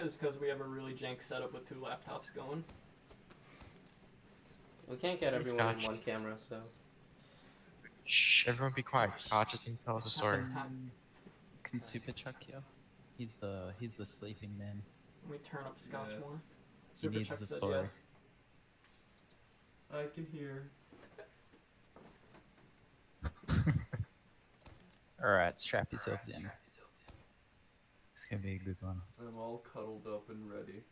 is because we have a really jank setup with 2 laptops going. We can't get everyone in one camera, so... Shh, everyone be quiet. Scotch is gonna tell us a story. Can superchuck here? He's the sleeping man. Can we turn up Scotch more? He needs Superchuck the said story. yes. I can hear. Alright, strap yourselves in. It's gonna be a good one. I'm all cuddled up and ready.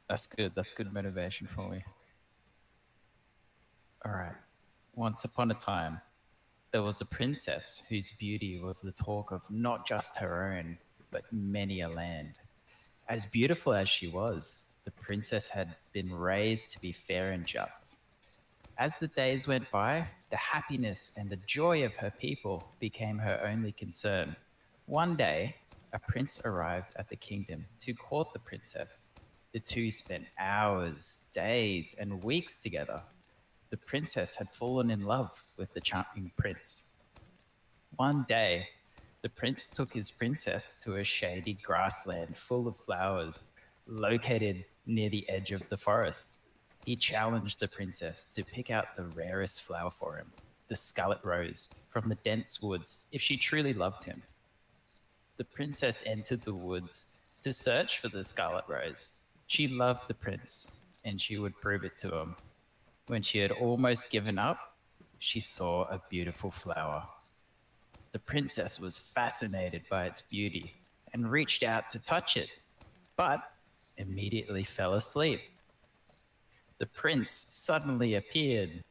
That's good motivation for me. Alright. Once upon a time, there was a princess whose beauty was the talk of not just her own, but many a land. As beautiful as she was, the princess had been raised to be fair and just. As the days went by, the happiness and the joy of her people became her only concern. One day, a prince arrived at the kingdom to court the princess. The two spent hours, days, and weeks together. The princess had fallen in love with the charming prince. One day, the prince took his princess to a shady grassland full of flowers located near the edge of the forest. He challenged the princess to pick out the rarest flower for him, the scarlet rose, from the dense woods, if she truly loved him. The princess entered the woods to search for the scarlet rose. She loved the prince, and she would prove it to him. When she had almost given up, she saw a beautiful flower. The princess was fascinated by its beauty and reached out to touch it, but immediately fell asleep. The prince suddenly appeared.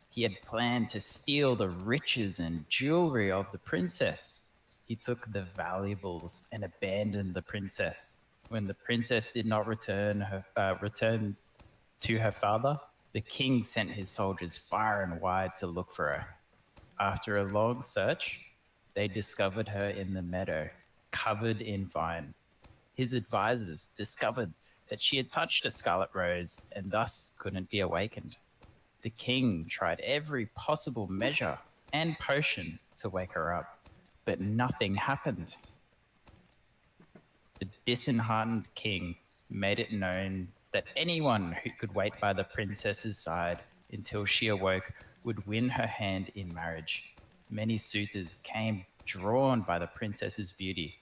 He had planned to steal the riches and jewelry of the princess. He took the valuables and abandoned the princess. When the princess did not return to her father, the king sent his soldiers far and wide to look for her. After a long search, they discovered her in the meadow, covered in vine. His advisors discovered that she had touched a scarlet rose and thus couldn't be awakened. The king tried every possible measure and potion to wake her up, but nothing happened. The disheartened king made it known that anyone who could wait by the princess's side until she awoke would win her hand in marriage. Many suitors came drawn by the princess's beauty,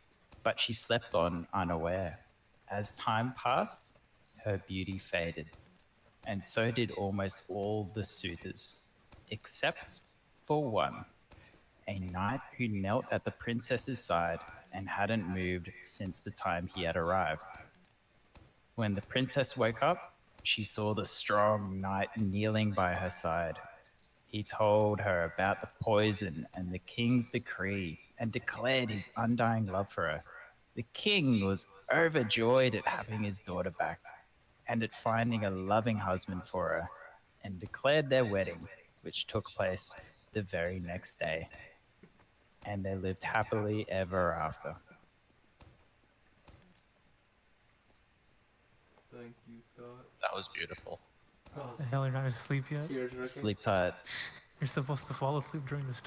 but she slept on unaware. As time passed, her beauty faded, and so did almost all the suitors, except for one, a knight who knelt at the princess's side and hadn't moved since the time he had arrived. When the princess woke up, she saw the strong knight kneeling by her side. He told her about the poison and the king's decree and declared his undying love for her. The king was overjoyed at having his daughter back and at finding a loving husband for her, and declared their wedding, which took place the very next day. And they lived happily ever after. Thank you, Scott. That was beautiful. Oh, The hell, you're not asleep yet? tear jerking. Sleep tight. You're supposed to fall asleep during the story.